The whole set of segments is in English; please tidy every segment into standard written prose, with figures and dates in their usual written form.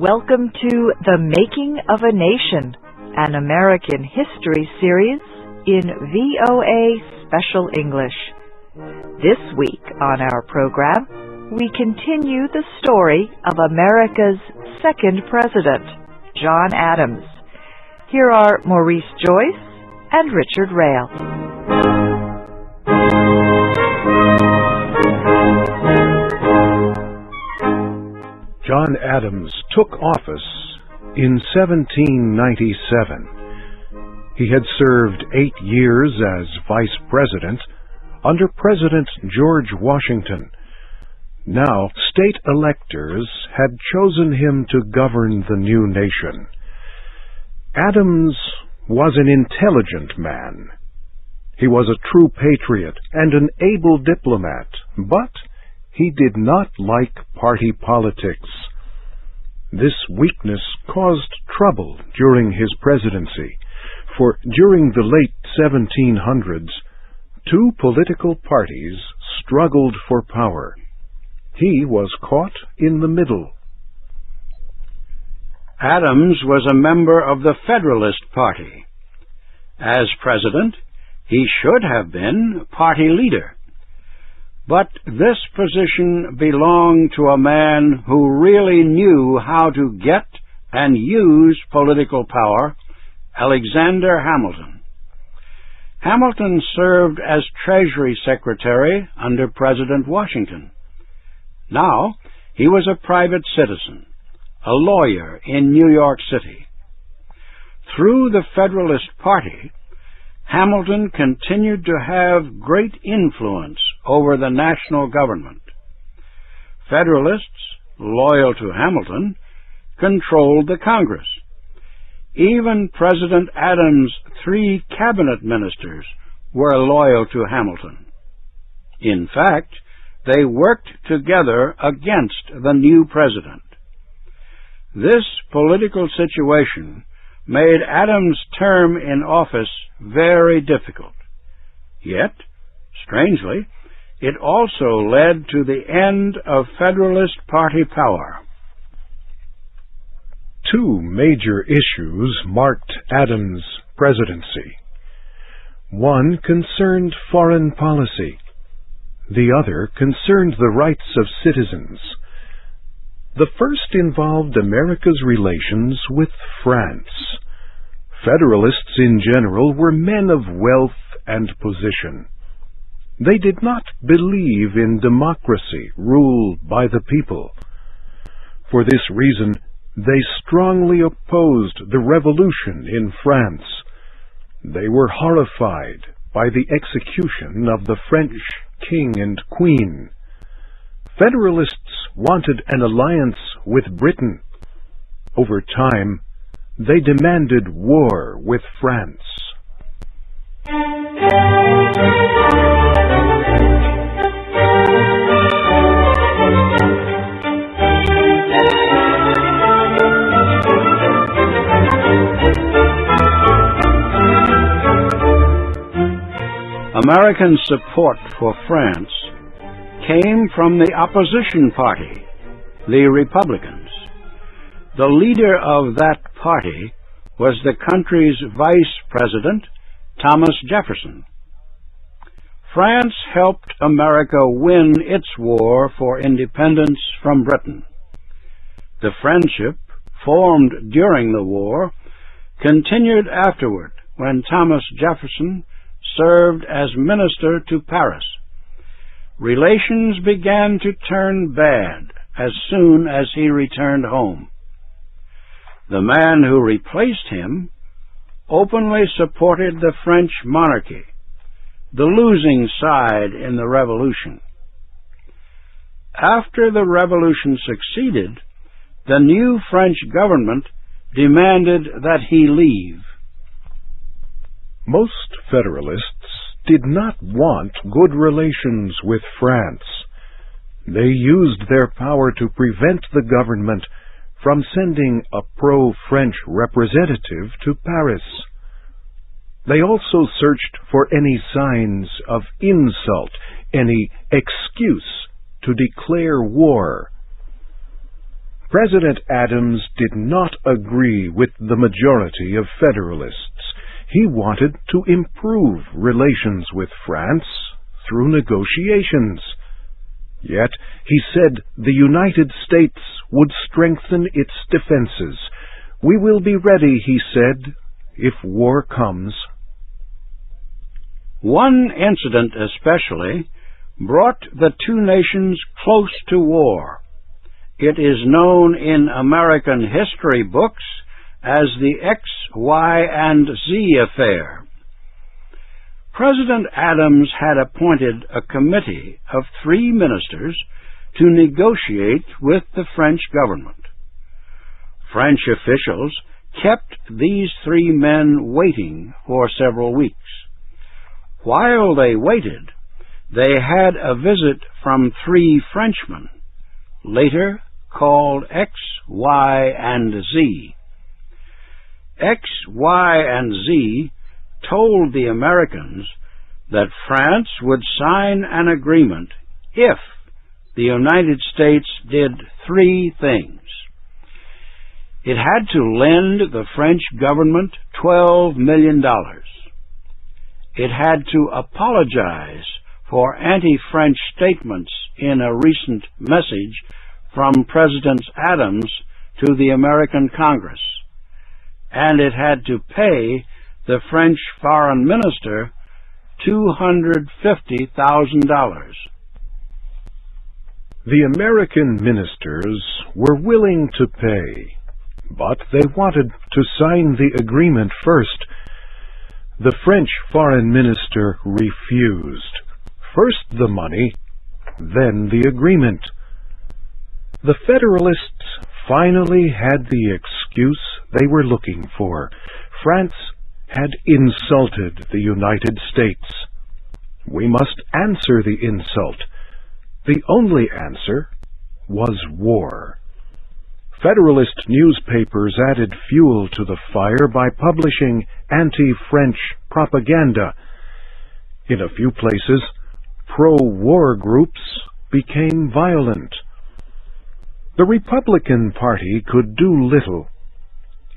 Welcome to The Making of a Nation, an American history series in VOA Special English. This week on our program, we continue the story of America's second president, John Adams. Here are Maurice Joyce and Richard Rail. John Adams took office in 1797. He had served 8 years as vice president under President George Washington. Now, state electors had chosen him to govern the new nation. Adams was an intelligent man. He was a true patriot and an able diplomat, but he did not like party politics. This weakness caused trouble during his presidency, for during the late 1700s, two political parties struggled for power. He was caught in the middle. Adams was a member of the Federalist Party. As president, he should have been party leader. But this position belonged to a man who really knew how to get and use political power, Alexander Hamilton. Hamilton served as Treasury Secretary under President Washington. Now, he was a private citizen, a lawyer in New York City. Through the Federalist Party, Hamilton continued to have great influence over the national government. Federalists, loyal to Hamilton, controlled the Congress. Even President Adams' 3 cabinet ministers were loyal to Hamilton. In fact, they worked together against the new president. This political situation made Adams' term in office very difficult. Yet, strangely, it also led to the end of Federalist Party power. Two major issues marked Adams' presidency. One concerned foreign policy. The other concerned the rights of citizens. The first involved America's relations with France. Federalists in general were men of wealth and position. They did not believe in democracy ruled by the people. For this reason, they strongly opposed the revolution in France. They were horrified by the execution of the French king and queen. Federalists wanted an alliance with Britain. Over time, they demanded war with France. American support for France came from the opposition party, the Republicans. The leader of that party was the country's vice president, Thomas Jefferson. France helped America win its war for independence from Britain. The friendship, formed during the war, continued afterward when Thomas Jefferson served as minister to Paris. Relations began to turn bad as soon as he returned home. The man who replaced him openly supported the French monarchy, the losing side in the revolution. After the revolution succeeded, the new French government demanded that he leave. Most Federalists did not want good relations with France. They used their power to prevent the government from sending a pro-French representative to Paris. They also searched for any signs of insult, any excuse to declare war. President Adams did not agree with the majority of Federalists. He wanted to improve relations with France through negotiations. Yet he said the United States would strengthen its defenses. "We will be ready," he said, "if war comes." One incident especially brought the two nations close to war. It is known in American history books as the XYZ affair. President Adams had appointed a committee of 3 ministers to negotiate with the French government. French officials kept these 3 men waiting for several weeks. While they waited, they had a visit from 3 Frenchmen, later called X, Y, and Z. X, Y, and Z told the Americans that France would sign an agreement if the United States did 3 things. It had to lend the French government $12 million. It had to apologize for anti-French statements in a recent message from President Adams to the American Congress, and it had to pay the French foreign minister $250,000. The American ministers were willing to pay, but they wanted to sign the agreement first. The French foreign minister refused. First the money, then the agreement. The Federalists finally had the excuse they were looking for. France had insulted the United States. We must answer the insult. The only answer was war. Federalist newspapers added fuel to the fire by publishing anti-French propaganda. In a few places, pro-war groups became violent. The Republican Party could do little.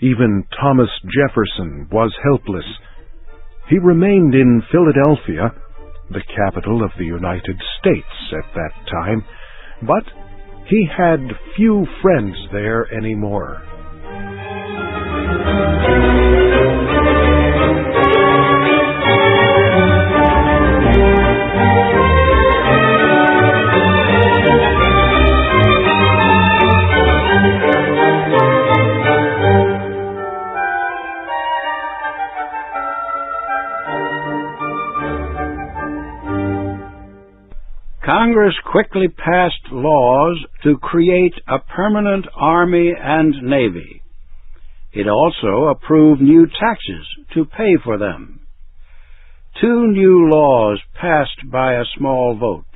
Even Thomas Jefferson was helpless. He remained in Philadelphia, the capital of the United States at that time, but he had few friends there anymore. Congress quickly passed laws to create a permanent army and navy. It also approved new taxes to pay for them. 2 new laws passed by a small vote,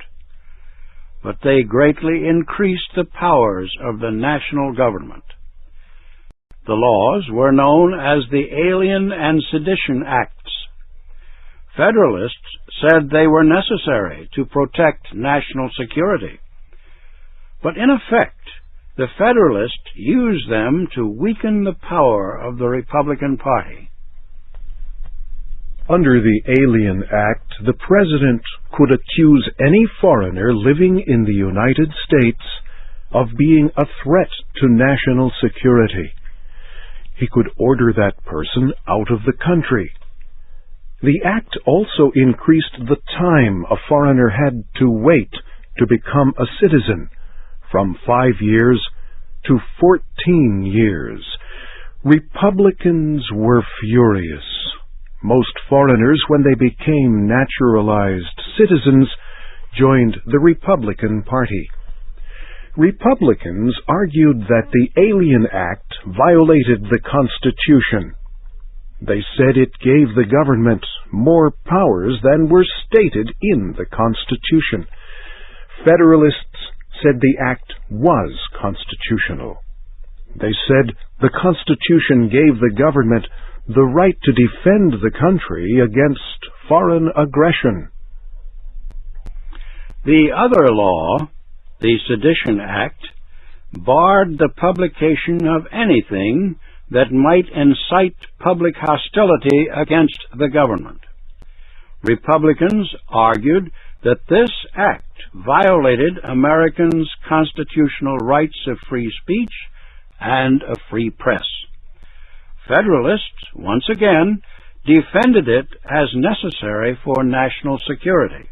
but they greatly increased the powers of the national government. The laws were known as the Alien and Sedition Acts. Federalists said they were necessary to protect national security. But in effect, the Federalists used them to weaken the power of the Republican Party. Under the Alien Act, the President could accuse any foreigner living in the United States of being a threat to national security. He could order that person out of the country. The act also increased the time a foreigner had to wait to become a citizen, from 5 years to 14 years. Republicans were furious. Most foreigners, when they became naturalized citizens, joined the Republican Party. Republicans argued that the Alien Act violated the Constitution. They said it gave the government more powers than were stated in the Constitution. Federalists said the act was constitutional. They said the Constitution gave the government the right to defend the country against foreign aggression. The other law, the Sedition Act, barred the publication of anything that might incite public hostility against the government. Republicans argued that this act violated Americans' constitutional rights of free speech and a free press. Federalists, once again, defended it as necessary for national security.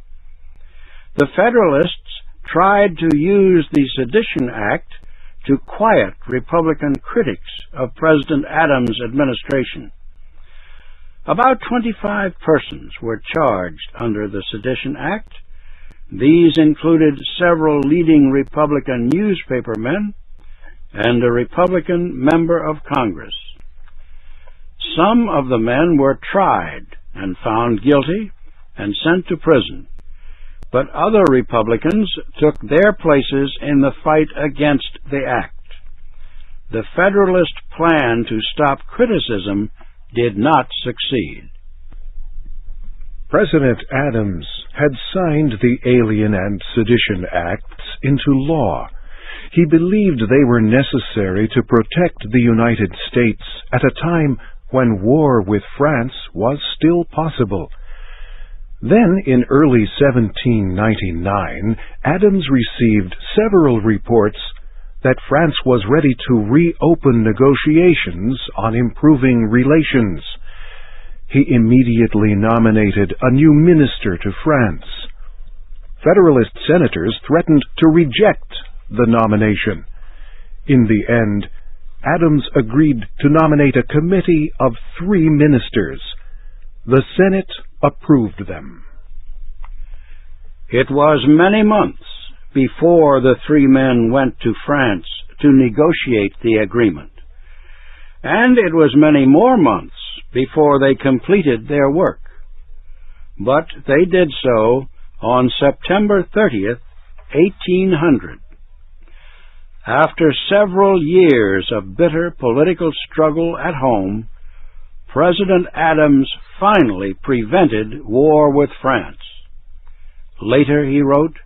The Federalists tried to use the Sedition Act to quiet Republican critics of President Adams' administration. About 25 persons were charged under the Sedition Act. These included several leading Republican newspapermen and a Republican member of Congress. Some of the men were tried and found guilty and sent to prison, but other Republicans took their places in the fight against the act. The Federalist plan to stop criticism did not succeed. President Adams had signed the Alien and Sedition Acts into law. He believed they were necessary to protect the United States at a time when war with France was still possible. Then, in early 1799, Adams received several reports that France was ready to reopen negotiations on improving relations. He immediately nominated a new minister to France. Federalist senators threatened to reject the nomination. In the end, Adams agreed to nominate a committee of 3 ministers. The Senate approved them. It was many months before the 3 men went to France to negotiate the agreement, and it was many more months before they completed their work. But they did so on September 30th, 1800. After several years of bitter political struggle at home, President Adams finally prevented war with France. Later he wrote,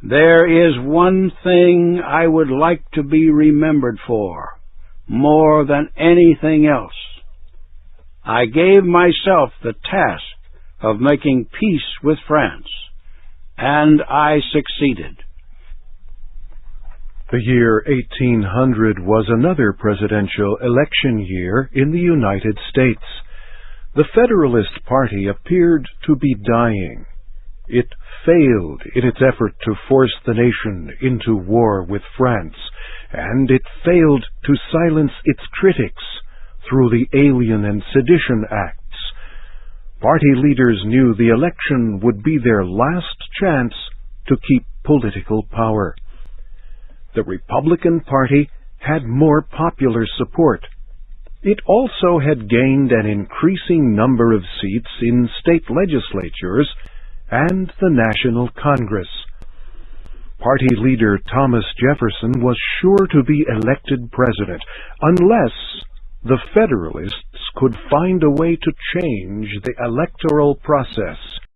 "There is one thing I would like to be remembered for, more than anything else. I gave myself the task of making peace with France, and I succeeded." The year 1800 was another presidential election year in the United States. The Federalist Party appeared to be dying. It failed in its effort to force the nation into war with France, and it failed to silence its critics through the Alien and Sedition Acts. Party leaders knew the election would be their last chance to keep political power. The Republican Party had more popular support. It also had gained an increasing number of seats in state legislatures and the National Congress. Party leader Thomas Jefferson was sure to be elected president unless the Federalists could find a way to change the electoral process.